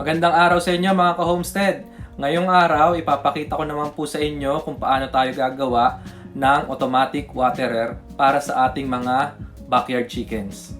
Magandang araw sa inyo mga ka-homestead. Ngayong araw, ipapakita ko naman po sa inyo kung paano tayo gagawa ng automatic waterer para sa ating mga backyard chickens.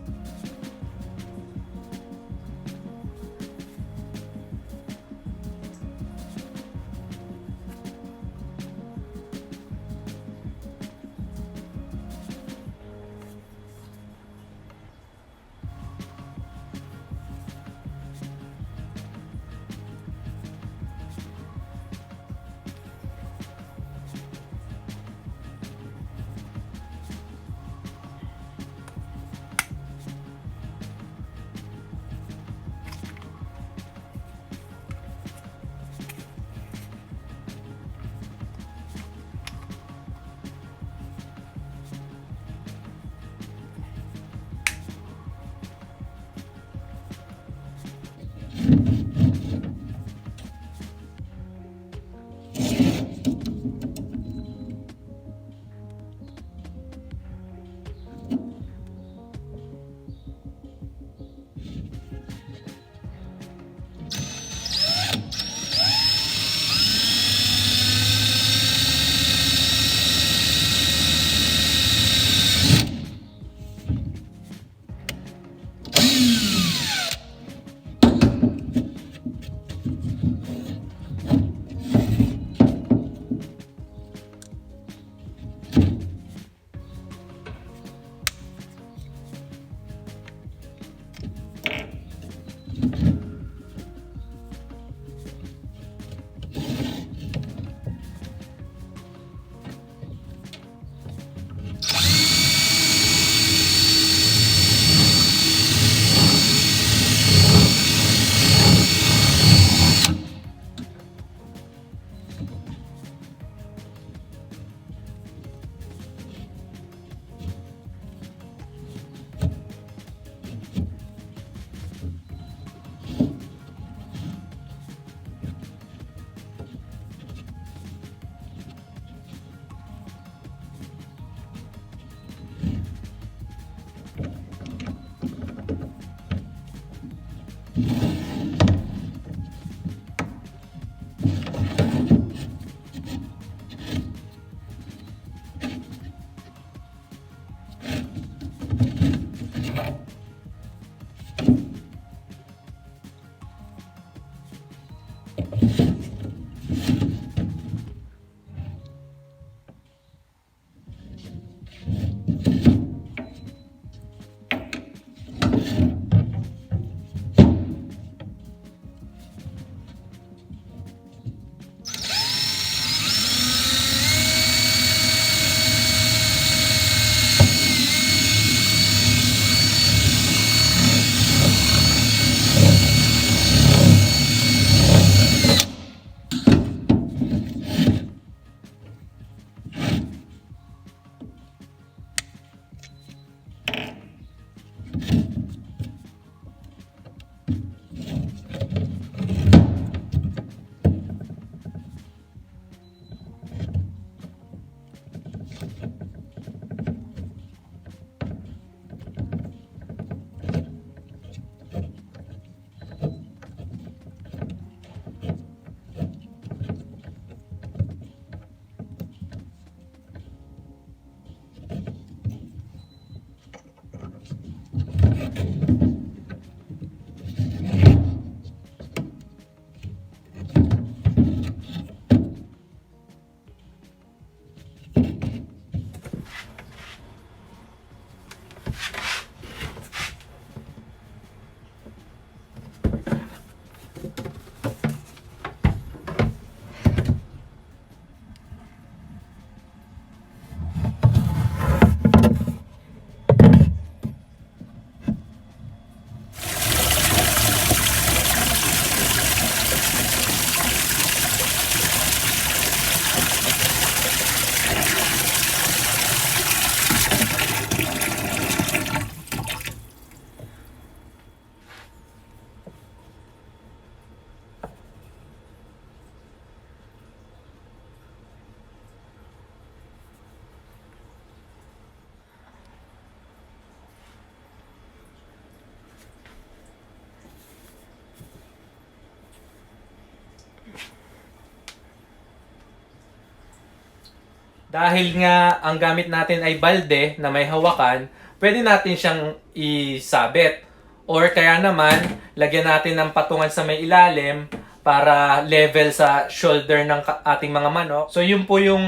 Dahil nga ang gamit natin ay balde na may hawakan, pwede natin siyang isabit. Or kaya naman, lagyan natin ng patungan sa may ilalim para level sa shoulder ng ating mga manok. So yun po yung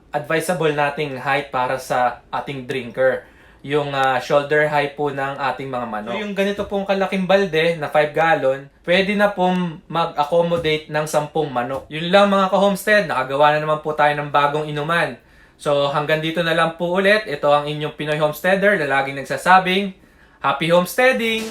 advisable nating height para sa ating drinker. Yung shoulder height po ng ating mga manok. So yung ganito pong kalaking balde na 5 gallon, pwede na pong mag-accommodate ng 10 manok. Yun lang mga ka-homestead, nakagawa na naman po tayo ng bagong inuman. So hanggang dito na lang po ulit. Ito ang inyong Pinoy homesteader na laging nagsasabing, Happy homesteading!